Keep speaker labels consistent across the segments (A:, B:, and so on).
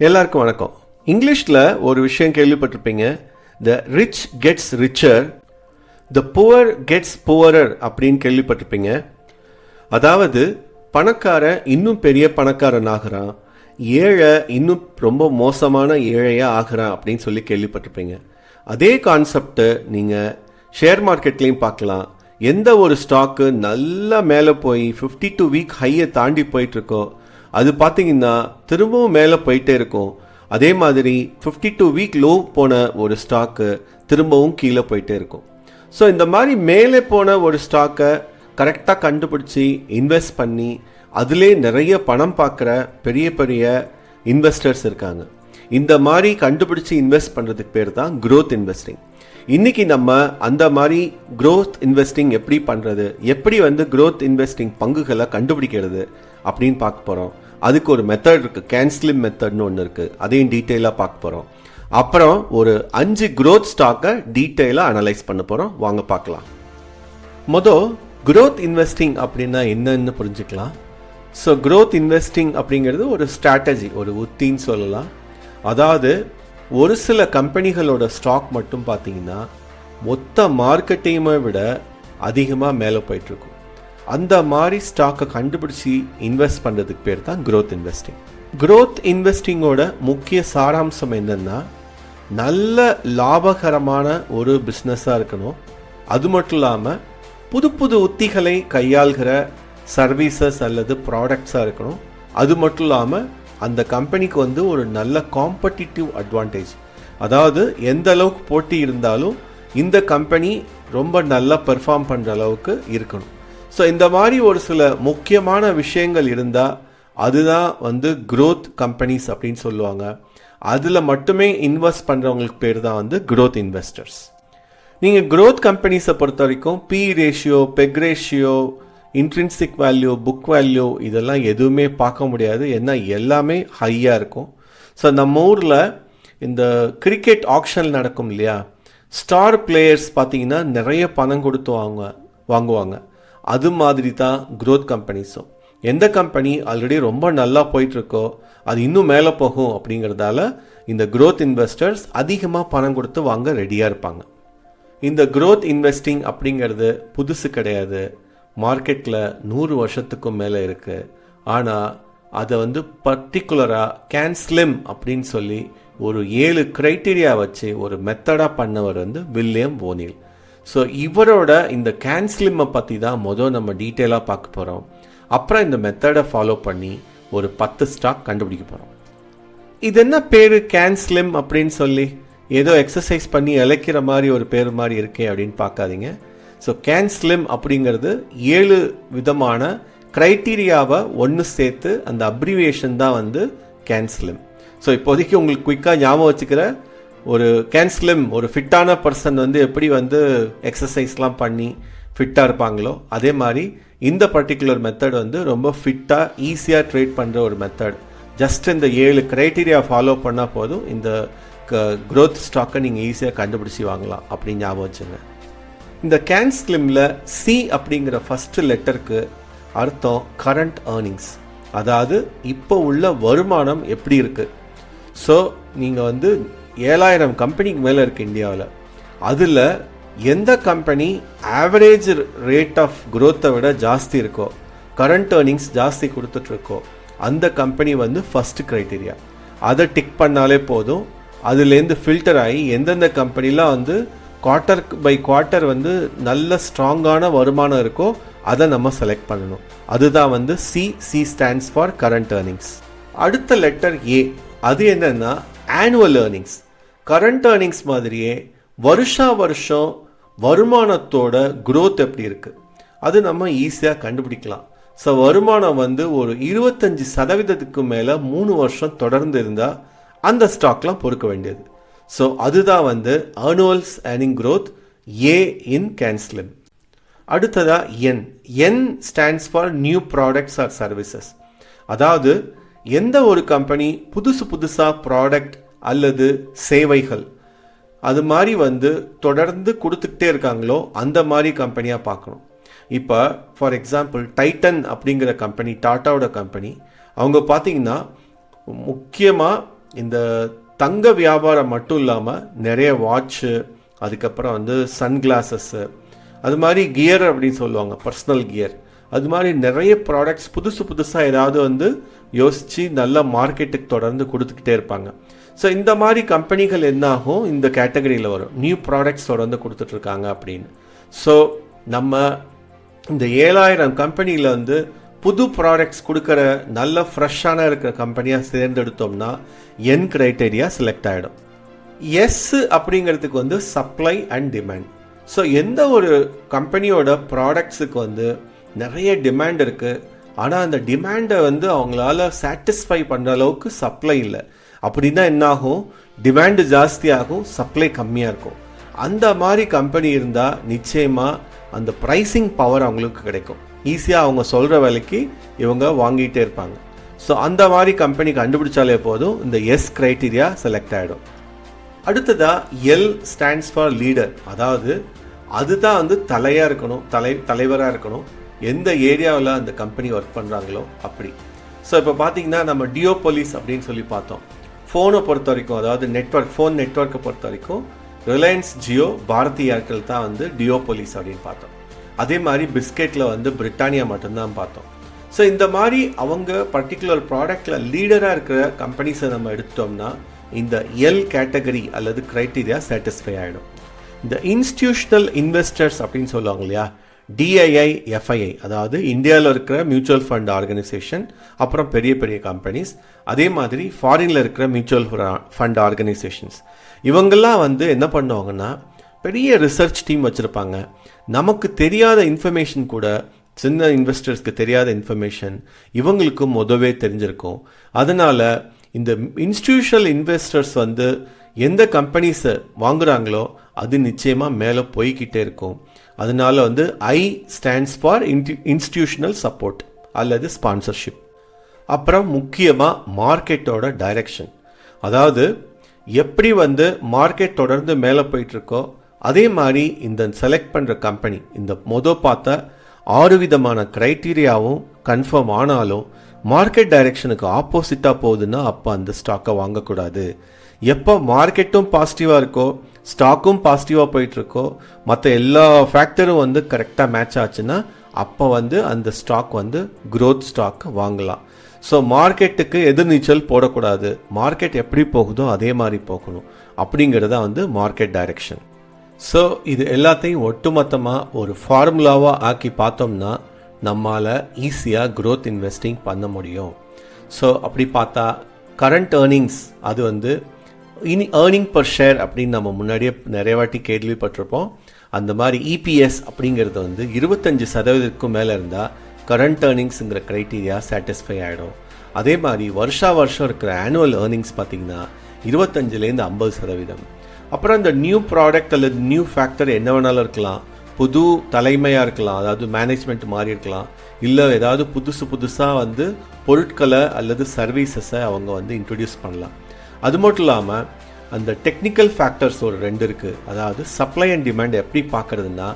A: எல்லாருக்கும் வணக்கம். இங்கிலீஷில் ஒரு விஷயம் கேள்விப்பட்டிருப்பீங்க, the rich gets richer, the poor gets poorer அப்படின்னு கேள்விப்பட்டிருப்பீங்க. அதாவது பணக்காரன் இன்னும் பெரிய பணக்காரன் ஆகிறான், ஏழை இன்னும் ரொம்ப மோசமான ஏழையாக ஆகிறான் அப்படின்னு சொல்லி கேள்விப்பட்டிருப்பீங்க. அதே கான்செப்டை நீங்கள் ஷேர் மார்க்கெட்லேயும் பார்க்கலாம். எந்த ஒரு ஸ்டாக்கு நல்லா மேலே போய் 52 வீக் ஹையை தாண்டி போயிட்டுருக்கோ அது பார்த்தீங்கன்னா திரும்பவும் மேலே போயிட்டே இருக்கும். அதே மாதிரி 52 வீக் லோ போன ஒரு ஸ்டாக்கு திரும்பவும் கீழே போயிட்டே இருக்கும். ஸோ இந்த மாதிரி மேலே போன ஒரு ஸ்டாக்கை கரெக்டாக கண்டுபிடிச்சி இன்வெஸ்ட் பண்ணி அதிலே நிறைய பணம் பார்க்குற பெரிய பெரிய இன்வெஸ்டர்ஸ் இருக்காங்க. இந்த மாதிரி கண்டுபிடிச்சி இன்வெஸ்ட் பண்ணுறதுக்கு பேர் தான் க்ரோத் இன்வெஸ்டிங். இன்றைக்கி நம்ம அந்த மாதிரி க்ரோத் இன்வெஸ்டிங் எப்படி பண்ணுறது, எப்படி க்ரோத் இன்வெஸ்டிங் பங்குகளை கண்டுபிடிக்கிறது அப்படின்னு பார்க்க போகிறோம். அதுக்கு ஒரு மெத்தட் இருக்குது, கேன்ஸ்லிம் மெத்தட்னு ஒன்று இருக்குது. அதையும் டீட்டெயிலாக பார்க்க போகிறோம். அப்புறம் ஒரு 5 க்ரோத் ஸ்டாக்கை டீட்டெயிலாக அனலைஸ் பண்ண போகிறோம். வாங்க பார்க்கலாம். மொதல் க்ரோத் இன்வெஸ்டிங் அப்படின்னா என்னன்னு புரிஞ்சுக்கலாம். ஸோ க்ரோத் இன்வெஸ்டிங் அப்படிங்கிறது ஒரு ஸ்ட்ராட்டஜி, ஒரு உத்தின்னு சொல்லலாம். அதாவது ஒரு சில கம்பெனிகளோட ஸ்டாக் மட்டும் பார்த்தீங்கன்னா மொத்த மார்க்கெட்டையுமே விட அதிகமாக மேலே போயிட்டுருக்கும். அந்த மாதிரி ஸ்டாக்கை கண்டுபிடிச்சி இன்வெஸ்ட் பண்ணுறதுக்கு பேர் தான் க்ரோத் இன்வெஸ்டிங். க்ரோத் இன்வெஸ்டிங்கோட முக்கிய சாராம்சம் என்னென்னா, நல்ல லாபகரமான ஒரு பிஸ்னஸாக இருக்கணும். அது மட்டும் இல்லாமல் புது புது உத்திகளை கையாள்கிற சர்வீசஸ் அல்லது ப்ராடக்ட்ஸாக இருக்கணும். அது மட்டும் இல்லாமல் அந்த கம்பெனிக்கு ஒரு நல்ல காம்படிட்டிவ் அட்வான்டேஜ், அதாவது எந்த அளவுக்கு போட்டி இருந்தாலும் இந்த கம்பெனி ரொம்ப நல்லா பெர்ஃபார்ம் பண்ணுற அளவுக்கு இருக்கணும். ஸோ இந்த மாதிரி ஒரு சில முக்கியமான விஷயங்கள் இருந்தால் அதுதான் க்ரோத் கம்பெனிஸ் அப்படின்னு சொல்லுவாங்க. அதில் மட்டுமே இன்வெஸ்ட் பண்ணுறவங்களுக்கு பேர் தான் க்ரோத் இன்வெஸ்டர்ஸ். நீங்கள் க்ரோத் கம்பெனிஸை பொறுத்த வரைக்கும் P ratio, PEG ratio, intrinsic value, book value இதெல்லாம் எதுவுமே பார்க்க முடியாது. ஏன்னா எல்லாமே ஹையாக இருக்கும். ஸோ நம்ம ஊரில் இந்த கிரிக்கெட் ஆக்ஷன் நடக்கும் இல்லையா, ஸ்டார் பிளேயர்ஸ் பார்த்தீங்கன்னா நிறைய பணம் கொடுத்து வாங்குவாங்க. அது மாதிரி தான் க்ரோத் கம்பெனிஸும். எந்த கம்பெனி ஆல்ரெடி ரொம்ப நல்லா போயிட்டுருக்கோ அது இன்னும் மேலே போகும் அப்படிங்கிறதால இந்த க்ரோத் இன்வெஸ்டர்ஸ் அதிகமாக பணம் கொடுத்து வாங்க ரெடியாக இருப்பாங்க. இந்த க்ரோத் இன்வெஸ்டிங் அப்படிங்கிறது புதுசு கிடையாது. மார்க்கெட்டில் 100 வருஷத்துக்கும் மேலே இருக்குது. ஆனால் அதை பர்டிகுலராக கேன்ஸ்லிம் அப்படின்னு சொல்லி ஒரு 7 க்ரைட்டீரியா வச்சு ஒரு மெத்தடாக பண்ணவர் வில்லியம் ஓனில். ஸோ இவரோட இந்த கேன்ஸ்லிம்மை பற்றி தான் நம்ம டீட்டெயிலாக பார்க்க போகிறோம். அப்புறம் இந்த மெத்தடை ஃபாலோ பண்ணி ஒரு 10 ஸ்டாக் கண்டுபிடிக்க போகிறோம். இது என்ன பேர் கேன்ஸ்லிம் அப்படின்னு சொல்லி ஏதோ எக்ஸசைஸ் பண்ணி இழைக்கிற மாதிரி ஒரு பேர் மாதிரி இருக்கே அப்படின்னு பார்க்காதீங்க. ஸோ கேன்ஸ்லிம் அப்படிங்கிறது 7 விதமான க்ரைட்டீரியாவை ஒன்று சேர்த்து அந்த அப்ரிவியேஷன் தான் கேன்ஸ்லிம். ஸோ இப்போதைக்கு உங்களுக்கு குயிக்காக ஞாபகம் வச்சுக்கிற ஒரு கேன்ஸ்லிம், ஒரு ஃபிட்டான பர்சன் எப்படி எக்ஸசைஸ்லாம் பண்ணி ஃபிட்டாக இருப்பாங்களோ அதே மாதிரி இந்த பர்டிகுலர் மெத்தட் ரொம்ப ஃபிட்டாக ஈஸியாக ட்ரேட் பண்ணுற ஒரு மெத்தட். ஜஸ்ட் இந்த 7 க்ரைட்டீரியா ஃபாலோ பண்ணால் போதும், இந்த க்ரோத் ஸ்டாக்கை நீங்கள் ஈஸியாக கண்டுபிடிச்சி வாங்கலாம் அப்படின்னு ஞாபகம் வச்சுங்க. இந்த கேன்ஸ்லிமில் சி அப்படிங்கிற ஃபஸ்ட்டு லெட்டருக்கு அர்த்தம் கரண்ட் ஏர்னிங்ஸ், அதாவது இப்போ உள்ள வருமானம் எப்படி இருக்குது. ஸோ நீங்கள் 7000 கம்பெனிக்கு மேலே இருக்குது இந்தியாவில். அதில் எந்த கம்பெனி ஆவரேஜ் ரேட் ஆஃப் க்ரோத்தை விட ஜாஸ்தி இருக்கோ, கரண்ட் ஏர்னிங்ஸ் ஜாஸ்தி கொடுத்துட்ருக்கோ அந்த கம்பெனி ஃபஸ்ட்டு க்ரைட்டீரியா. அதை டிக் பண்ணாலே போதும். அதுலேருந்து ஃபில்டர் ஆகி எந்தெந்த கம்பெனிலாம் குவார்ட்டர் பை குவார்ட்டர் நல்ல ஸ்ட்ராங்கான வருமானம் இருக்கோ அதை நம்ம செலக்ட் பண்ணணும். அதுதான் C stands for current earnings. அடுத்த லெட்டர் ஏ, அது என்னன்னா ஆனுவல் ஏர்னிங்ஸ். கரண்ட் ஏர்னிங்ஸ் மாதிரியே வருஷம் வருமானத்தோட க்ரோத் எப்படி இருக்குது அது நம்ம ஈஸியாக கண்டுபிடிக்கலாம். ஸோ வருமானம் ஒரு 25% மேலே 3 வருஷம் தொடர்ந்து இருந்தால் அந்த ஸ்டாக்லாம் பொறுக்க வேண்டியது. ஸோ அதுதான் annuals earning growth, A in CANSLIM. அடுத்ததா N stands for new products or services. அதாவது எந்த ஒரு கம்பெனி புதுசாக ப்ராடக்ட் அல்லது சேவைகள் அது மாதிரி தொடர்ந்து கொடுத்துக்கிட்டே இருக்காங்களோ அந்த மாதிரி கம்பெனியாக பார்க்கணும். இப்போ ஃபார் எக்ஸாம்பிள் டைட்டன் அப்படிங்கிற கம்பெனி, டாட்டாவோட கம்பெனி, அவங்க பார்த்தீங்கன்னா முக்கியமாக இந்த தங்க வியாபாரம் மட்டும் இல்லாமல் நிறைய வாட்சு, அதுக்கப்புறம் வந்து சன்கிளாஸஸ்ஸு, அது மாதிரி கியர் அப்படின்னு சொல்லுவாங்க, பர்சனல் கியர், அது மாதிரி நிறைய ப்ராடக்ட்ஸ் புதுசாக ஏதாவது வந்து யோசித்து நல்ல மார்க்கெட்டுக்கு தொடர்ந்து கொடுத்துக்கிட்டே இருப்பாங்க. ஸோ இந்த மாதிரி கம்பெனிகள் என்னாகும், இந்த கேட்டகரியில் வரும், நியூ ப்ராடக்ட்ஸ் தொடர்ந்து கொடுத்துட்ருக்காங்க அப்படின்னு. ஸோ நம்ம இந்த 7000 கம்பெனியில் வந்து புது ப்ராடக்ட்ஸ் கொடுக்குற நல்ல ஃப்ரெஷ்ஷான இருக்கிற கம்பெனியாக தேர்ந்தெடுத்தோம்னா என் க்ரைட்டீரியா செலக்ட் ஆகிடும். எஸ் அப்படிங்கிறதுக்கு வந்து சப்ளை அண்ட் டிமாண்ட். ஸோ எந்த ஒரு கம்பெனியோட ப்ராடக்ட்ஸுக்கு வந்து நிறைய டிமாண்ட் இருக்குது, ஆனால் அந்த டிமாண்டை வந்து அவங்களால சாட்டிஸ்ஃபை பண்ணுற அளவுக்கு சப்ளை இல்லை அப்படின்னா என்னாகும், டிமாண்டு ஜாஸ்தியாகும், சப்ளை கம்மியாக இருக்கும். அந்த மாதிரி கம்பெனி இருந்தால் நிச்சயமாக அந்த ப்ரைஸிங் பவர் அவங்களுக்கு கிடைக்கும். ஈஸியாக அவங்க சொல்கிற விலைக்கு இவங்க வாங்கிட்டே இருப்பாங்க. ஸோ அந்த மாதிரி கம்பெனி கண்டுபிடிச்சாலே போதும், இந்த எஸ் க்ரைட்டீரியா செலக்ட் ஆகிடும். அடுத்ததாக எல் ஸ்டாண்ட்ஸ் ஃபார் லீடர். அதாவது அதுதான் வந்து தலையாக இருக்கணும், தலைவராக இருக்கணும், எந்த ஏரியாவில் அந்த கம்பெனி ஒர்க் பண்ணுறாங்களோ அப்படி. ஸோ இப்போ பார்த்தீங்கன்னா நம்ம டியோபோலிஸ் அப்படின்னு சொல்லி பார்த்தோம். ஃபோனை பொறுத்த வரைக்கும், அதாவது ஃபோன் நெட்வொர்க்கை பொறுத்த வரைக்கும் ரிலையன்ஸ் ஜியோ, பாரதி ஏர்டெல் தான் வந்து டியோபோலிஸ் அப்படின்னு பார்த்தோம். அதே மாதிரி பிஸ்கெட்டில் வந்து பிரிட்டானியா மட்டும்தான் பார்த்தோம். ஸோ இந்த மாதிரி அவங்க பர்டிகுலர் ப்ராடக்டில் லீடராக இருக்கிற கம்பெனிஸை நம்ம எடுத்தோம்னா இந்த எல் கேட்டகரி அல்லது க்ரைட்டீரியா சாட்டிஸ்ஃபை ஆகிடும். இந்த இன்ஸ்டிடியூஷனல் இன்வெஸ்டர்ஸ் அப்படின்னு சொல்லுவாங்க இல்லையா, டிஐஐ, எஃப்ஐஐ, அதாவது இந்தியாவில் இருக்கிற மியூச்சுவல் ஃபண்ட் ஆர்கனைசேஷன், அப்புறம் பெரிய பெரிய கம்பெனிஸ், அதே மாதிரி ஃபாரினில் இருக்கிற மியூச்சுவல் ஃபண்ட் ஆர்கனைசேஷன்ஸ், இவங்கெல்லாம் வந்து என்ன பண்ணுவாங்கன்னா பெரிய ரிசர்ச் டீம் வச்சுருப்பாங்க. நமக்கு தெரியாத இன்ஃபர்மேஷன் கூட, சின்ன இன்வெஸ்டர்ஸ்க்கு தெரியாத இன்ஃபர்மேஷன் இவங்களுக்கு முதவே தெரிஞ்சிருக்கும். அதனால் இந்த இன்ஸ்டிடியூஷனல் இன்வெஸ்டர்ஸ் வந்து எந்த கம்பெனிஸை வாங்குறாங்களோ அது நிச்சயமாக மேலே போய்கிட்டே இருக்கும். அதனால வந்து ஐ ஸ்டாண்ட்ஸ் ஃபார் இன்ஸ்டிடியூஷனல் சப்போர்ட் அல்லது ஸ்பான்சர்ஷிப். அப்புறம் முக்கியமாக மார்க்கெட்டோட டைரக்ஷன். அதாவது எப்படி வந்து மார்க்கெட் தொடர்ந்து மேலே போயிட்டுருக்கோ அதே மாதிரி இந்த செலக்ட் பண்ணுற கம்பெனி இந்த பார்த்த 6 விதமான க்ரைட்டீரியாவும் கன்ஃபார்ம் ஆனாலும் மார்க்கெட் டைரக்ஷனுக்கு ஆப்போசிட்டாக போகுதுன்னா அப்போ அந்த ஸ்டாக்கை வாங்கக்கூடாது. எப்போ மார்க்கெட்டும் பாசிட்டிவாக இருக்கோ, ஸ்டாக்கும் பாசிட்டிவாக போயிட்டுருக்கோ, மற்ற எல்லா ஃபேக்டரும் வந்து கரெக்டாக மேட்ச் ஆச்சுன்னா அப்போ வந்து அந்த ஸ்டாக் வந்து க்ரோத் ஸ்டாக் வாங்கலாம். ஸோ மார்க்கெட்டுக்கு எதிர்நீச்சல் போடக்கூடாது, மார்க்கெட் எப்படி போகுதோ அதே மாதிரி போகணும் அப்படிங்கிறத வந்து மார்க்கெட் டைரக்ஷன். ஸோ இது எல்லாத்தையும் ஒட்டுமொத்தமாக ஒரு ஃபார்முலாவாக ஆக்கி பார்த்தோம்னா நம்மால் ஈஸியாக க்ரோத் இன்வெஸ்டிங் பண்ண முடியும். ஸோ அப்படி பார்த்தா கரண்ட் ஏர்னிங்ஸ், அது வந்து ஏர்னிங் பர் ஷேர் அப்படின்னு நம்ம முன்னாடியே நிறைய வாட்டி கேள்விப்பட்டிருப்போம். அந்த மாதிரி இபிஎஸ் அப்படிங்கிறது வந்து 25% மேலே இருந்தால் கரண்ட் ஏர்னிங்ஸுங்கிற க்ரைட்டீரியா சாட்டிஸ்ஃபை ஆகிடும். அதே மாதிரி வருஷம் இருக்கிற ஆனுவல் ஏர்னிங்ஸ் பார்த்திங்கன்னா 25-50%. அப்புறம் இந்த நியூ ப்ராடக்ட் அல்லது நியூ ஃபேக்டர் என்ன வேணாலும் இருக்கலாம், புது தலைமையாக இருக்கலாம், அதாவது மேனேஜ்மெண்ட் மாறி இருக்கலாம், இல்லை ஏதாவது புதுசாக வந்து பொருட்களை அல்லது சர்வீசஸை அவங்க வந்து இன்ட்ரடியூஸ் பண்ணலாம். அது மட்டும் இல்லாமல் அந்த டெக்னிக்கல் ஃபேக்டர்ஸ் ஒரு 2 இருக்குது. அதாவது சப்ளை அண்ட் டிமாண்ட் எப்படி பார்க்குறதுன்னா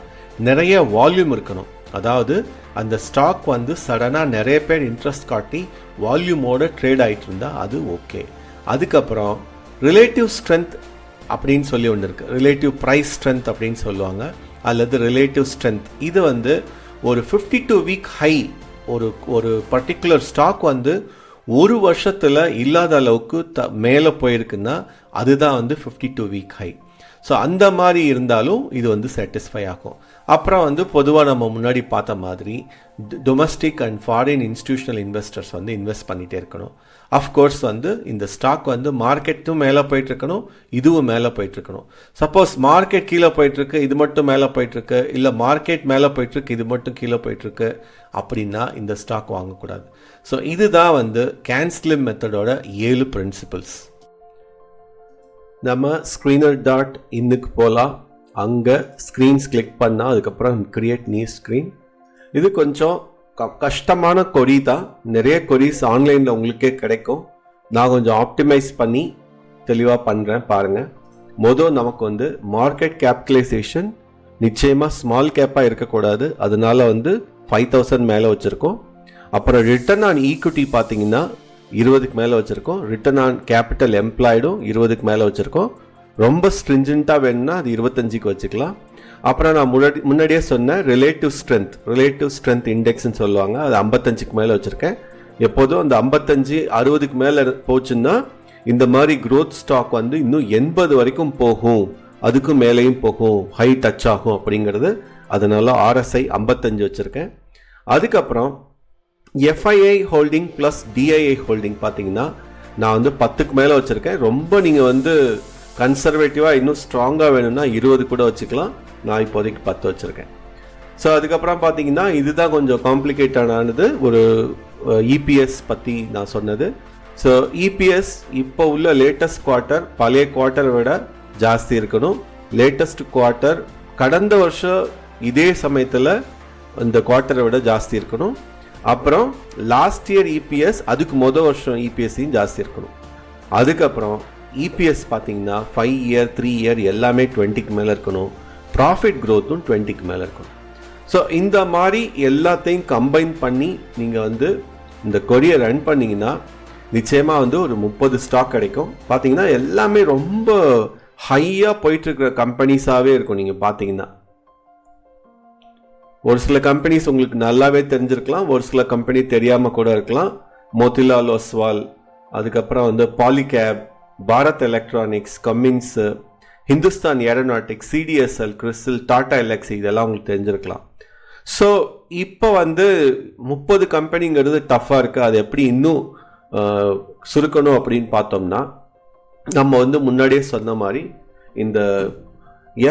A: நிறைய வால்யூம் இருக்கணும். அதாவது அந்த ஸ்டாக் வந்து சடனாக நிறைய பேர் இன்ட்ரெஸ்ட் காட்டி வால்யூமோட ட்ரேட் ஆகிட்டு இருந்தால் அது ஓகே. அதுக்கப்புறம் ரிலேட்டிவ் ஸ்ட்ரென்த் அப்படின்னு சொல்லி ஒன்று இருக்குது, ரிலேட்டிவ் ப்ரைஸ் ஸ்ட்ரென்த் அப்படின்னு சொல்லுவாங்க, அல்லது ரிலேட்டிவ் ஸ்ட்ரென்த். இது வந்து ஒரு 52 வீக் ஹை, ஒரு பர்டிகுலர் ஸ்டாக் வந்து ஒரு வருஷத்தில் இல்லாத அளவுக்கு மேலே போயிருக்குன்னா அதுதான் வந்து 52 வீக் ஹை. ஸோ அந்த மாதிரி இருந்தாலும் இது வந்து சாட்டிஸ்ஃபை ஆகும். அப்புறம் வந்து பொதுவாக நம்ம முன்னாடி பார்த்த மாதிரி domestic and foreign institutional investors வந்து இன்வெஸ்ட் பண்ணிகிட்டே இருக்கணும். அஃப்கோர்ஸ் வந்து இந்த ஸ்டாக் வந்து மார்க்கெட்டும் மேலே போயிட்டுருக்கணும், இதுவும் மேலே போயிட்டுருக்கணும். சப்போஸ் மார்க்கெட் கீழே போயிட்டுருக்கு, இது மட்டும் மேலே போயிட்டுருக்கு, இல்லை மார்க்கெட் மேலே போயிட்டுருக்கு, இது மட்டும் கீழே போயிட்டுருக்கு அப்படின்னா இந்த ஸ்டாக் வாங்கக்கூடாது. ஸோ இதுதான் வந்து கேன்ஸ்லிம் மெத்தடோட 7 பிரின்சிபல்ஸ். நம்ம screener.inக்கு போகலாம். அங்கே ஸ்க்ரீன்ஸ் கிளிக் பண்ணால் அதுக்கப்புறம் கிரியேட் நியூ ஸ்க்ரீன். இது கொஞ்சம் கஷ்டமான கொரி தான், நிறைய கொரிஸ் ஆன்லைனில் உங்களுக்கே கிடைக்கும். நான் கொஞ்சம் ஆப்டிமைஸ் பண்ணி தெளிவாக பண்ணுறேன் பாருங்கள். நமக்கு வந்து மார்க்கெட் கேபிட்டலைசேஷன் நிச்சயமாக ஸ்மால் கேப்பாக இருக்கக்கூடாது, அதனால வந்து 5000 மேலே வச்சுருக்கோம். அப்புறம் ரிட்டர்ன் ஆன் ஈக்விட்டி பார்த்தீங்கன்னா 20க்கு மேலே வச்சுருக்கோம். ரிட்டர்ன் ஆன் கேபிட்டல் எம்ப்ளாய்டும் 20க்கு மேலே வச்சுருக்கோம். ரொம்ப ஸ்ட்ரிஞ்சண்ட்டாக வேணும்னா அது 25க்கு வச்சுக்கலாம். அப்புறம் நான் முன்னாடியே சொன்னேன் ரிலேட்டிவ் ஸ்ட்ரென்த் இண்டெக்ஸ்ன்னு சொல்லுவாங்க, அது 55க்கு மேலே வச்சுருக்கேன். எப்போதும் அந்த 55 60க்கு மேலே போச்சுன்னா இந்த மாதிரி growth ஸ்டாக் வந்து இன்னும் 80 வரைக்கும் போகும், அதுக்கும் மேலேயும் போகும், ஹை டச் ஆகும் அப்படிங்கிறது. அதனால RSI 55 வச்சுருக்கேன். அதுக்கப்புறம் FII holding plus DII holding பார்த்தீங்கன்னா நான் வந்து 10க்கு மேலே வச்சுருக்கேன். ரொம்ப நீங்கள் வந்து கன்சர்வேட்டிவாக இன்னும் ஸ்ட்ராங்காக வேணும்னா 20 கூட வச்சுக்கலாம். நான் இப்போதைக்கு 10 வச்சுருக்கேன். ஸோ அதுக்கப்புறம் பார்த்தீங்கன்னா இதுதான் கொஞ்சம் காம்ப்ளிகேட்டடானது, ஒரு EPS பற்றி நான் சொன்னது. ஸோ EPS இப்போ உள்ள லேட்டஸ்ட் குவார்ட்டர் பழைய குவார்ட்டரை விட ஜாஸ்தி இருக்கணும். லேட்டஸ்ட் குவார்ட்டர் கடந்த வருஷம் இதே சமயத்தில் இந்த குவார்ட்டரை விட ஜாஸ்தி இருக்கணும். அப்புறம் லாஸ்ட் இயர் EPS அதுக்கு வருஷம் EPSயும் ஜாஸ்தி இருக்கணும். அதுக்கப்புறம் EPS பார்த்தீங்கன்னா 5 இயர் 3 இயர் எல்லாமே 20க்கு மேலே இருக்கணும். ப்ராஃபிட் க்ரோத்தும் 20க்கு மேலே இருக்கணும். ஸோ இந்த மாதிரி எல்லாத்தையும் கம்பைன் பண்ணி நீங்கள் வந்து இந்த கொரியை ரன் பண்ணிங்கன்னா நிச்சயமாக வந்து ஒரு 30 ஸ்டாக் கிடைக்கும். பார்த்தீங்கன்னா எல்லாமே ரொம்ப ஹையாக போயிட்டுருக்கிற கம்பெனிஸாகவே இருக்கும். நீங்கள் பார்த்தீங்கன்னா ஒரு சில கம்பெனிஸ் உங்களுக்கு நல்லாவே தெரிஞ்சிருக்கலாம், ஒரு சில கம்பெனி தெரியாமல் கூட இருக்கலாம். மோதிலால் ஒஸ்வால், அதுக்கப்புறம் வந்து Polycab, Bharat electronics, Cummins, Hindustan aeronautics, CDSL, crystal, Tata LXI, இதெல்லாம் உங்களுக்கு தெரிஞ்சிருக்கலாம். ஸோ இப்போ வந்து 30 கம்பெனிங்கிறது டஃப்பாக இருக்குது. அது எப்படி இன்னும் சுருக்கணும் அப்படின்னு பார்த்தோம்னா நம்ம வந்து முன்னாடியே சொன்ன மாதிரி இந்த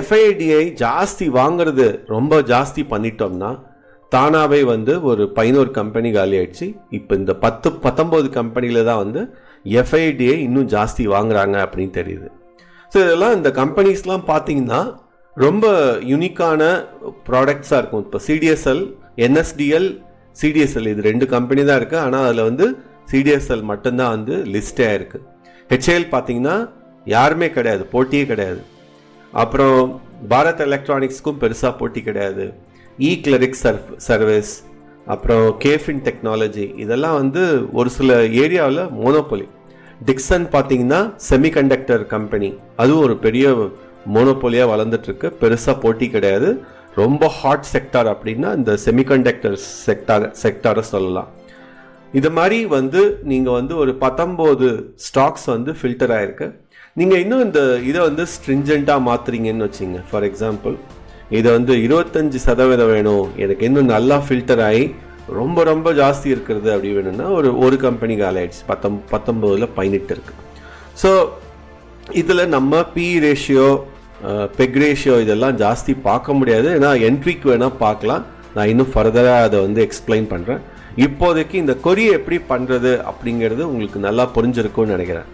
A: FIDI ஜாஸ்தி வாங்கிறது ரொம்ப ஜாஸ்தி பண்ணிட்டோம்னா தானாகவே வந்து ஒரு 11 கம்பெனி காலி ஆயிடுச்சு. இப்போ இந்த 19 கம்பெனியில் தான் வந்து FIDI இன்னும் ஜாஸ்தி வாங்குறாங்க அப்படின்னு தெரியுது. ஸோ இதெல்லாம் இந்த கம்பெனிஸ்லாம் பார்த்தீங்கன்னா ரொம்ப யூனிக்கான ப்ராடக்ட்ஸாக இருக்கும். இப்போ CDSL, NSDL, CDSL இது 2 கம்பெனி தான் இருக்குது. ஆனால் அதில் வந்து CDSL மட்டும்தான் வந்து லிஸ்டே ஆயிருக்கு. HAL பார்த்தீங்கன்னா யாருமே கிடையாது, போட்டியே கிடையாது. அப்புறம் பாரத் எலக்ட்ரானிக்ஸ்க்கும் பெருசாக போட்டி கிடையாது. E-கிளரிக் சர்வீஸ், அப்புறம் கேஃபின் டெக்னாலஜி, இதெல்லாம் வந்து ஒரு சில ஏரியாவில் மோனோபொலி. டிக்சன் பார்த்தீங்கன்னா செமிகண்டக்டர் கம்பெனி, அதுவும் ஒரு பெரிய மோனோபோலியாக வளர்ந்துட்டுருக்கு, பெருசாக போட்டி கிடையாது. ரொம்ப ஹாட் செக்டார் அப்படின்னா இந்த செமிகண்டக்டர் செக்டாரை சொல்லலாம். இது மாதிரி வந்து நீங்கள் வந்து ஒரு 19 ஸ்டாக்ஸ் வந்து ஃபில்டர் ஆகிருக்கு. நீங்கள் இன்னும் இதை வந்து ஸ்ட்ரிஞ்சண்ட்டாக மாற்றுறீங்கன்னு வச்சிங்க. ஃபார் எக்ஸாம்பிள் இதை வந்து 25% வேணும், எனக்கு இன்னும் நல்லா ஃபில்டர் ஆகி ரொம்ப ரொம்ப ஜாஸ்தி இருக்கிறது அப்படி வேணும்னா ஒரு கம்பெனி காலி ஆயிடுச்சு, 19ல் 18 இருக்குது. ஸோ இதில் நம்ம PE ரேஷியோ, பெக் ரேஷியோ இதெல்லாம் ஜாஸ்தி பார்க்க முடியாது. ஏன்னா என்ட்ரிக்கு வேணால் பார்க்கலாம். நான் இன்னும் ஃபர்தராக அதை வந்து எக்ஸ்பிளைன் பண்ணுறேன். இப்போதைக்கு இந்த கொரியை எப்படி பண்ணுறது அப்படிங்கிறது உங்களுக்கு நல்லா புரிஞ்சிருக்கும்னு நினைக்கிறேன்.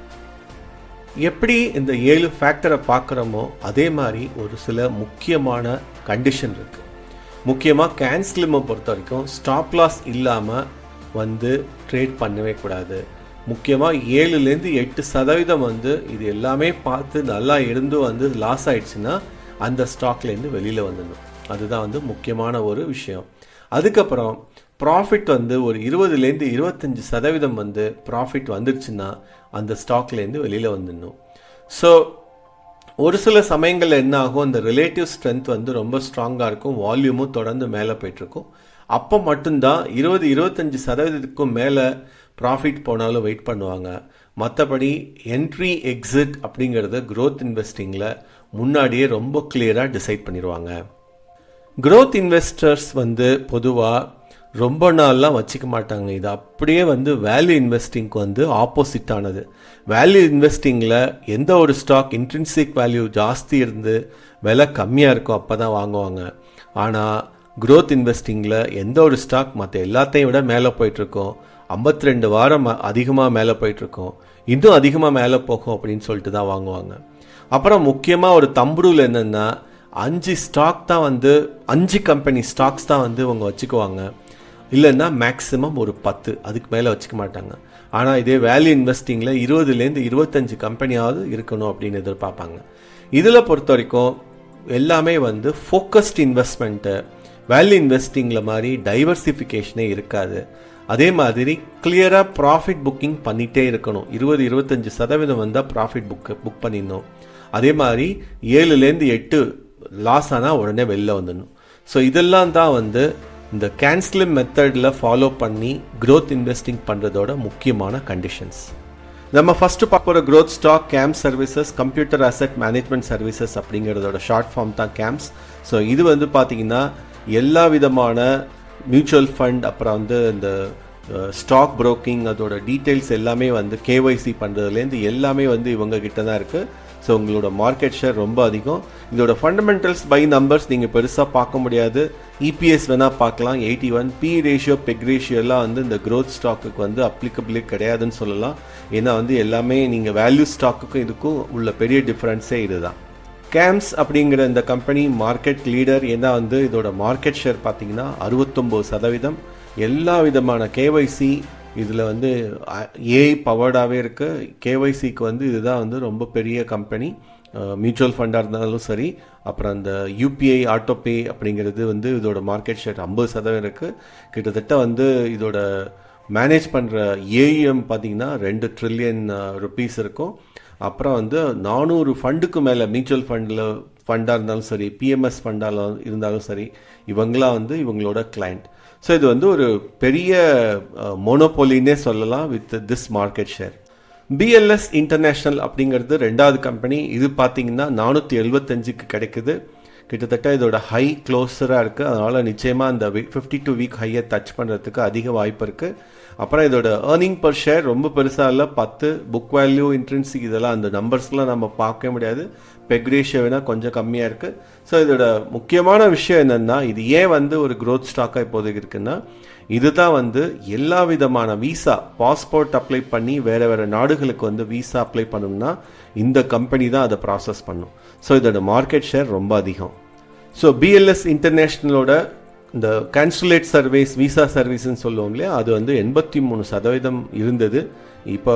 A: எப்படி இந்த 7 ஃபேக்டரை பார்க்குறோமோ அதே மாதிரி ஒரு சில முக்கியமான கண்டிஷன் இருக்குது. முக்கியமாக கேன்ஸ்லிமை பொறுத்த வரைக்கும் ஸ்டாப் லாஸ் இல்லாமல் வந்து ட்ரேட் பண்ணவே கூடாது. முக்கியமாக 7-8% வந்து இது எல்லாமே பார்த்து நல்லா இருந்து வந்து லாஸ் ஆயிடுச்சுன்னா அந்த ஸ்டாக்லேருந்து வெளியில் வந்துடணும். அதுதான் வந்து முக்கியமான ஒரு விஷயம். அதுக்கப்புறம் ப்ராஃபிட் வந்து ஒரு 20-25% வந்து ப்ராஃபிட் வந்துடுச்சுன்னா அந்த ஸ்டாக்லேருந்து வெளியில் வந்துடணும். ஸோ ஒரு சில சமயங்களில் என்ன ஆகும், அந்த ரிலேட்டிவ் ஸ்ட்ரென்த் வந்து ரொம்ப ஸ்ட்ராங்காக இருக்கும், வால்யூமும் தொடர்ந்து மேலே போயிட்டுருக்கும். அப்போ மட்டும்தான் 20-25% மேலே ப்ராஃபிட் போனாலும் வெயிட் பண்ணுவாங்க. மற்றபடி என்ட்ரி எக்ஸிட் அப்படிங்கிறத க்ரோத் இன்வெஸ்டிங்கில் முன்னாடியே ரொம்ப கிளியராக டிசைட் பண்ணிடுவாங்க. க்ரோத் இன்வெஸ்டர்ஸ் வந்து பொதுவாக ரொம்ப நாள்லாம் வச்சுக்க மாட்டாங்க. இது அப்படியே வந்து வேல்யூ இன்வெஸ்டிங்க்கு வந்து ஆப்போசிட்டானது. வேல்யூ இன்வெஸ்டிங்கில் எந்த ஒரு ஸ்டாக் இன்ட்ரின்சிக் வேல்யூ ஜாஸ்தி இருந்து விலை கம்மியாக இருக்கும் அப்போ தான் வாங்குவாங்க. ஆனால் க்ரோத் இன்வெஸ்டிங்கில் எந்த ஒரு ஸ்டாக் மற்ற எல்லாத்தையும் விட மேலே போயிட்டுருக்கோம், 52 வாரம் அதிகமாக மேலே போயிட்டுருக்கோம், இன்னும் அதிகமாக மேலே போகும் அப்படின்னு சொல்லிட்டு தான் வாங்குவாங்க. அப்புறம் முக்கியமாக ஒரு தம்புரூல் என்னென்னா 5 ஸ்டாக் தான் வந்து 5 கம்பெனி ஸ்டாக்ஸ் தான் வந்து இவங்க வச்சுக்குவாங்க. இல்லைன்னா மேக்ஸிமம் ஒரு 10, அதுக்கு மேலே வச்சுக்க மாட்டாங்க. ஆனால் இதே வேல்யூ இன்வெஸ்டிங்கில் 20-25 கம்பெனியாவது இருக்கணும் அப்படின்னு எதிர்பார்ப்பாங்க. இதில் பொறுத்த வரைக்கும் எல்லாமே வந்து ஃபோக்கஸ்ட் இன்வெஸ்ட்மெண்ட்டு. வேல்யூ இன்வெஸ்டிங்கில் மாதிரி டைவர்சிஃபிகேஷனே இருக்காது. அதே மாதிரி கிளியராக ப்ராஃபிட் புக்கிங் பண்ணிகிட்டே இருக்கணும். 20-25% வந்தால் ப்ராஃபிட் புக் பண்ணிடணும். அதே மாதிரி 7-8 லாஸ் ஆனால் உடனே வெளில வந்துடணும். ஸோ இதெல்லாம் தான் வந்து இந்த கேன்ஸ்லிம் மெத்தடில் ஃபாலோ பண்ணி growth இன்வெஸ்டிங் பண்ணுறதோட முக்கியமான கண்டிஷன்ஸ். நம்ம ஃபஸ்ட்டு பார்க்க போகிற growth stock CAMS services, computer asset management services அப்படிங்கிறதோட ஷார்ட் ஃபார்ம் தான் கேம்ஸ். ஸோ இது வந்து பார்த்திங்கன்னா எல்லா விதமான மியூச்சுவல் ஃபண்ட், அப்புறம் வந்து இந்த ஸ்டாக் புரோக்கிங், அதோட டீட்டெயில்ஸ் எல்லாமே வந்து கேஒய்சி பண்ணுறதுலேருந்து எல்லாமே வந்து இவங்க கிட்ட தான் இருக்குது. ஸோ உங்களோட மார்க்கெட் ஷேர் ரொம்ப அதிகம். இதோட ஃபண்டமெண்டல்ஸ் பை நம்பர்ஸ் நீங்கள் பெருசாக பார்க்க முடியாது. இபிஎஸ் வேணால் பார்க்கலாம். 81 பி ரேஷியோ, பெக் ரேஷியோ எல்லாம் வந்து இந்த growth ஸ்டாக்குக்கு வந்து அப்ளிகபிளே கிடையாதுன்னு சொல்லலாம். ஏன்னா வந்து எல்லாமே நீங்கள் வேல்யூ ஸ்டாக்குக்கும் இதுக்கும் உள்ள பெரிய டிஃப்ரென்ஸே இதுதான். கேம்ஸ் அப்படிங்கிற இந்த கம்பெனி மார்க்கெட் லீடர். ஏன்னா வந்து இதோட மார்க்கெட் ஷேர் பார்த்தீங்கன்னா 69%. எல்லா விதமான கேஒய்சி இதில் வந்து ஏஐ பவர்டாகவே இருக்குது. கேஒய்சிக்கு வந்து இதுதான் வந்து ரொம்ப பெரிய கம்பெனி. மியூச்சுவல் ஃபண்டாக இருந்தாலும் சரி, அப்புறம் அந்த யூபிஐ ஆட்டோபே அப்படிங்கிறது வந்து இதோட மார்க்கெட் ஷேர் 50% இருக்குது. கிட்டத்தட்ட வந்து இதோட மேனேஜ் பண்ணுற ஏஎம் பார்த்தீங்கன்னா 2 ட்ரில்லியன் ருபீஸ் இருக்கும். அப்புறம் வந்து 400 ஃபண்டுக்கு மேலே மியூச்சுவல் ஃபண்டாக இருந்தாலும் சரி, பிஎம்எஸ் ஃபண்டாக இருந்தாலும் சரி, இவங்களாம் வந்து இவங்களோட கிளைண்ட். ஸோ இது வந்து ஒரு பெரிய மோனோபோலின்னே சொல்லலாம் with this market share. BLS international அப்படிங்கிறது 2வது கம்பெனி. இது பார்த்தீங்கன்னா 475க்கு கிடைக்குது. கிட்டத்தட்ட இதோட ஹை க்ளோஸராக இருக்குது. அதனால் நிச்சயமாக அந்த 52 வீக் ஹையை டச் பண்ணுறதுக்கு அதிக வாய்ப்பு இருக்குது. அப்புறம் இதோட ஏர்னிங் பர் ஷேர் ரொம்ப பெருசாக இல்லை, 10. புக் வேல்யூ, இன்ட்ரென்சிக் இதெல்லாம் அந்த நம்பர்ஸ்லாம் நம்ம பார்க்க முடியாது. பெக் ரேஷியோ வேணால் கொஞ்சம் கம்மியாக இருக்குது. ஸோ இதோட முக்கியமான விஷயம் என்னென்னா, இது ஏன் வந்து ஒரு growth ஸ்டாக்காக இப்போதைக்கு இருக்குன்னா, இதுதான் வந்து எல்லா விதமான விசா, பாஸ்போர்ட் அப்ளை பண்ணி வேறு வேறு நாடுகளுக்கு வந்து விசா அப்ளை பண்ணணும்னா இந்த கம்பெனி தான் அதை ப்ராசஸ் பண்ணும். ஸோ இதோட மார்க்கெட் ஷேர் ரொம்ப அதிகம். ஸோ பிஎல்எஸ் இன்டர்நேஷ்னலோட இந்த கான்சுலேட் சர்வீஸ், விசா சர்வீஸ்ன்னு சொல்லுவோம் இல்லையா, அது வந்து 83% இருந்தது. இப்போ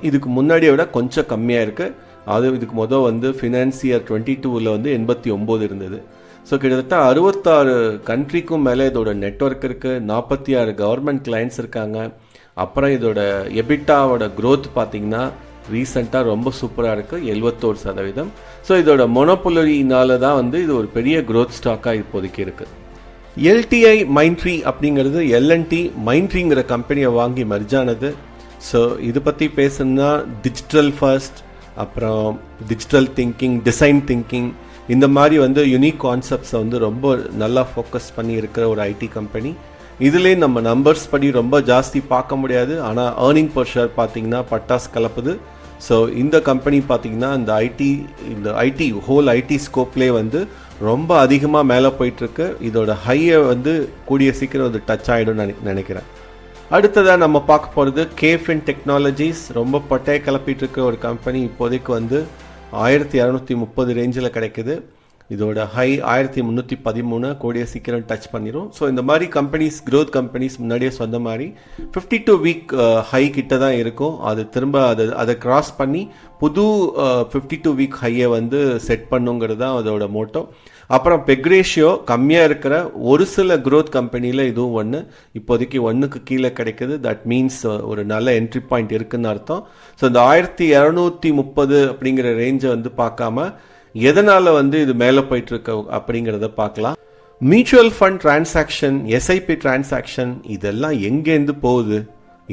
A: இதுக்கு முன்னாடியை விட கொஞ்சம் கம்மியாக இருக்குது. அது இதுக்கு மொதல் வந்து ஃபினான்சியர் 22ல் வந்து 89 இருந்தது. ஸோ கிட்டத்தட்ட 66 கண்ட்ரிக்கும் மேலே இதோட நெட்வொர்க் இருக்குது. 46 கவர்மெண்ட் கிளைண்ட்ஸ் இருக்காங்க. அப்புறம் இதோட எபிட்டாவோட growth பார்த்தீங்கன்னா ரீசெண்டாக ரொம்ப சூப்பராக இருக்குது, 71%. ஸோ இதோட மொனோபொலரினால தான் வந்து இது ஒரு பெரிய growth ஸ்டாக்காக இப்போதைக்கு இருக்குது. எல்டிஐ மைண்ட்ரி அப்படிங்கிறது எல்என்டி மைண்ட்ரிங்கிற கம்பெனியை வாங்கி மர்ஜானது. ஸோ இது பற்றி பேசணுன்னா டிஜிட்டல் ஃபர்ஸ்ட், அப்புறம் டிஜிட்டல் திங்கிங், டிசைன் திங்கிங், இந்த மாதிரி வந்து யூனிக் கான்செப்ட்ஸை வந்து ரொம்ப நல்லா ஃபோக்கஸ் பண்ணி இருக்கிற ஒரு ஐடி கம்பெனி. இதுலேயே நம்ம நம்பர்ஸ் படி ரொம்ப ஜாஸ்தி பார்க்க முடியாது, ஆனால் ஏர்னிங் பர் ஷேர் பார்த்தீங்கன்னா பட்டாஸ் கலப்புது. ஸோ இந்த கம்பெனி பார்த்தீங்கன்னா இந்த ஐடி ஹோல் ஐடி ஸ்கோப்லேயே வந்து ரொம்ப அதிகமாக மேலே போயிட்டுருக்கு. இதோட ஹையை வந்து கூடிய சீக்கிரம் அது டச் ஆகிடும்னு நினைக்கிறேன். அடுத்ததாக நம்ம பார்க்க போகிறது கேஃபின் டெக்னாலஜிஸ். ரொம்ப பட்டையை கிளப்பிட்டு இருக்க ஒரு கம்பெனி. இப்போதைக்கு வந்து 1230 ரேஞ்சில் கிடைக்குது. இதோட ஹை 1313, கூடிய சீக்கிரம் டச் பண்ணிடும். ஸோ இந்த மாதிரி கம்பெனிஸ், growth கம்பெனிஸ் முன்னாடியே சொன்ன மாதிரி 52 வீக் ஹை கிட்ட தான் இருக்கும். அது திரும்ப அதை கிராஸ் பண்ணி புது 52 வீக் ஹையை வந்து செட் பண்ணுங்கிறது தான் அதோட மோட்டோ. அப்புறம் பெக் ரேஷியோ கம்மியாக இருக்கிற ஒரு சில growth கம்பெனியில் இதுவும் ஒன்று. இப்போதைக்கு 1க்கு கீழே கிடைக்குது. தட் மீன்ஸ் ஒரு நல்ல என்ட்ரி பாயிண்ட் இருக்குன்னு அர்த்தம். ஸோ இந்த 1230 அப்படிங்கிற ரேஞ்சை வந்து பார்க்காம எதனால் வந்து இது மேலே போயிட்டுருக்கு அப்படிங்கிறத பார்க்கலாம். Mutual fund transaction, SIP transaction இதெல்லாம் எங்கேருந்து போகுது?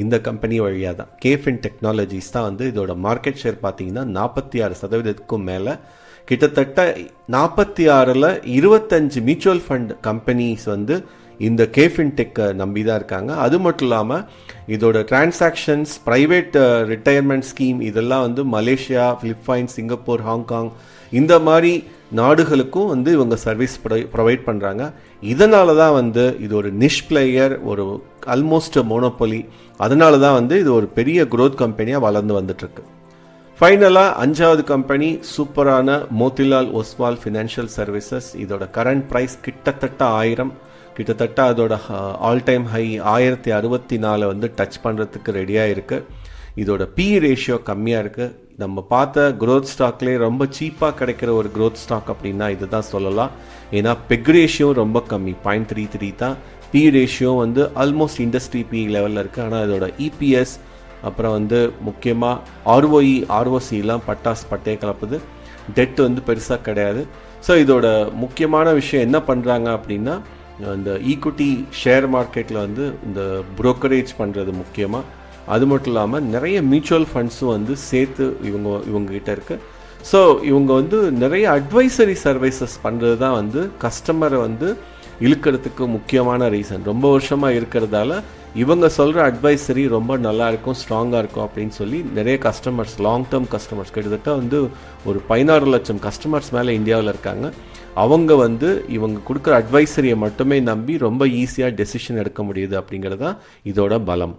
A: இந்த கம்பெனி வழியாக தான். கேஃபின் டெக்னாலஜிஸ் தான் வந்து இதோட மார்க்கெட் ஷேர் பார்த்தீங்கன்னா 46%க்கும் மேலே. கிட்டத்தட்ட 46ல் 25 மியூச்சுவல் ஃபண்ட் கம்பெனிஸ் வந்து இந்த கேஃபின் டெக்கை நம்பி தான் இருக்காங்க. அது மட்டும் இல்லாமல் இதோட டிரான்சாக்ஷன்ஸ், ப்ரைவேட் ரிட்டையர்மெண்ட் ஸ்கீம் இதெல்லாம் வந்து மலேசியா, பிலிப்பைன்ஸ், சிங்கப்பூர், ஹாங்காங் இந்த மாதிரி நாடுகளுக்கும் வந்து இவங்க சர்வீஸ் ப்ரொவைட் பண்ணுறாங்க. இதனால தான் வந்து இது ஒரு நிஷ் பிளேயர், ஒரு ஆல்மோஸ்ட் மோனோபொலி. அதனால தான் வந்து இது ஒரு பெரிய growth கம்பெனியாக வளர்ந்து வந்துட்டுருக்கு. ஃபைனலாக 5வது கம்பெனி சூப்பரான மோத்திலால் ஒஸ்வால் ஃபினான்ஷியல் சர்வீசஸ். இதோட கரண்ட் ப்ரைஸ் கிட்டத்தட்ட 1000, கிட்டத்தட்ட அதோட ஆல் டைம் ஹை 1064 வந்து டச் பண்ணுறதுக்கு ரெடியாக இருக்குது. இதோட பி ரேஷியோ கம்மியாக இருக்குது. நம்ம பார்த்த growth ஸ்டாக்லேயே ரொம்ப சீப்பாக கிடைக்கிற ஒரு growth ஸ்டாக் அப்படின்னா இது தான் சொல்லலாம். ஏன்னா பெக் ரேஷியோ ரொம்ப கம்மி, 0.33 தான். பி ரேஷியோ வந்து ஆல்மோஸ்ட் இண்டஸ்ட்ரி பி லெவலில் இருக்குது. ஆனால் இதோட இபிஎஸ் அப்புறம் வந்து முக்கியமாக ஆர்ஓஇ ஆர்ஓசிலாம் பட்டே கலப்புது. டெட் வந்து பெருசாக கிடையாது. ஸோ இதோட முக்கியமான விஷயம் என்ன பண்ணுறாங்க அப்படின்னா, இந்த ஈக்விட்டி ஷேர் மார்க்கெட்டில் வந்து இந்த புரோக்கரேஜ் பண்ணுறது முக்கியமாக. அது மட்டும் இல்லாமல் நிறைய மியூச்சுவல் ஃபண்ட்ஸும் வந்து சேர்த்து இவங்ககிட்ட இருக்குது. ஸோ இவங்க வந்து நிறைய அட்வைசரி சர்வீசஸ் பண்ணுறது தான் வந்து கஸ்டமரை வந்து இழுக்கிறதுக்கு முக்கியமான ரீசன். ரொம்ப வருஷமாக இருக்கிறதால இவங்க சொல்கிற அட்வைசரி ரொம்ப நல்லா இருக்கும், ஸ்ட்ராங்காக இருக்கும் அப்படின்னு சொல்லி நிறைய கஸ்டமர்ஸ், லாங் டேர்ம் கஸ்டமர்ஸ், கிட்டத்தட்ட வந்து ஒரு 16 லட்சம் கஸ்டமர்ஸ் மேலே இந்தியாவில் இருக்காங்க. அவங்க வந்து இவங்க கொடுக்குற அட்வைசரியை மட்டுமே நம்பி ரொம்ப ஈஸியாக டெசிஷன் எடுக்க முடியுது அப்படிங்கிறது தான் இதோட பலம்.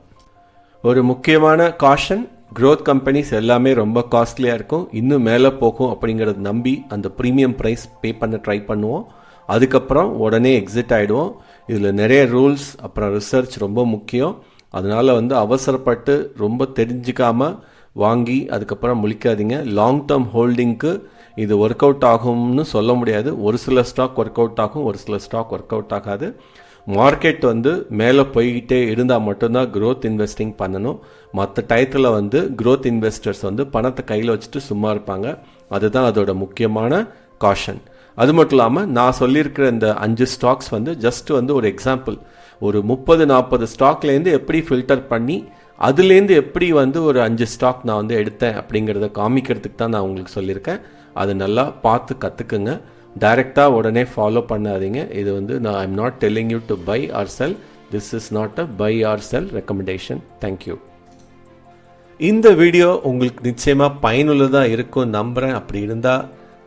A: ஒரு முக்கியமான காஷன், க்ரோத் கம்பெனிஸ் எல்லாமே ரொம்ப காஸ்ட்லியாக இருக்கும், இன்னும் மேலே போகும் அப்படிங்கிறத நம்பி அந்த ப்ரீமியம் ப்ரைஸ் பே பண்ண ட்ரை பண்ணுவோம். அதுக்கப்புறம் உடனே எக்ஸிட் ஆகிடுவோம். இதில் நிறைய ரூல்ஸ் அப்புறம் ரிசர்ச் ரொம்ப முக்கியம். அதனால் வந்து அவசரப்பட்டு ரொம்ப தெரிஞ்சிக்காமல் வாங்கி அதுக்கப்புறம் முழிக்காதீங்க. லாங் டேர்ம் ஹோல்டிங்க்கு இது ஒர்க் அவுட் ஆகும்னு சொல்ல முடியாது. ஒரு சில ஸ்டாக் ஒர்க் அவுட் ஆகும், ஒரு சில ஸ்டாக் ஒர்க் அவுட் ஆகாது. மார்க்கெட் வந்து மேலே போய்கிட்டே இருந்தால் மட்டும்தான் க்ரோத் இன்வெஸ்டிங் பண்ணணும். மற்ற டயத்தில் வந்து க்ரோத் இன்வெஸ்டர்ஸ் வந்து பணத்தை கையில் வச்சுட்டு சும்மா இருப்பாங்க. அதுதான் அதோட முக்கியமான காஷன். அது மட்டும் இல்லாமல் நான் சொல்லியிருக்கிற இந்த 5 ஸ்டாக்ஸ் வந்து ஜஸ்ட் வந்து ஒரு எக்ஸாம்பிள். ஒரு 30-40 ஸ்டாக்லேருந்து எப்படி ஃபில்டர் பண்ணி அதுலேருந்து எப்படி வந்து ஒரு 5 ஸ்டாக் நான் வந்து எடுத்தேன் அப்படிங்கிறத காமிக்கிறதுக்கு தான் நான் உங்களுக்கு சொல்லியிருக்கேன். அது நல்லா பார்த்து கற்றுக்குங்க. டைரெக்டாக உடனே ஃபாலோ பண்ணாதீங்க. இது வந்து நான் I'm not telling you to buy or sell. This is not a buy or sell recommendation. Thank you. இந்த வீடியோ உங்களுக்கு நிச்சயமாக பயனுள்ளதாக இருக்கும் நம்புகிறேன். அப்படி இருந்தால்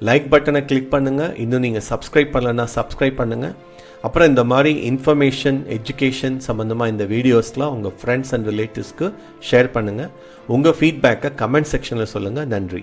A: லைக் பட்டனை கிளிக் பண்ணுங்கள். இன்னும் நீங்கள் சப்ஸ்கிரைப் பண்ணலைன்னா சப்ஸ்கிரைப் பண்ணுங்கள். அப்புறம் இந்த மாதிரி இன்ஃபர்மேஷன், எஜுகேஷன் சம்மந்தமாக இந்த வீடியோஸ்லாம் உங்கள் ஃப்ரெண்ட்ஸ் அண்ட் ரிலேட்டிவ்ஸ்க்கு ஷேர் பண்ணுங்கள். உங்கள் ஃபீட்பேக்கை கமெண்ட் செக்ஷனில் சொல்லுங்கள். நன்றி.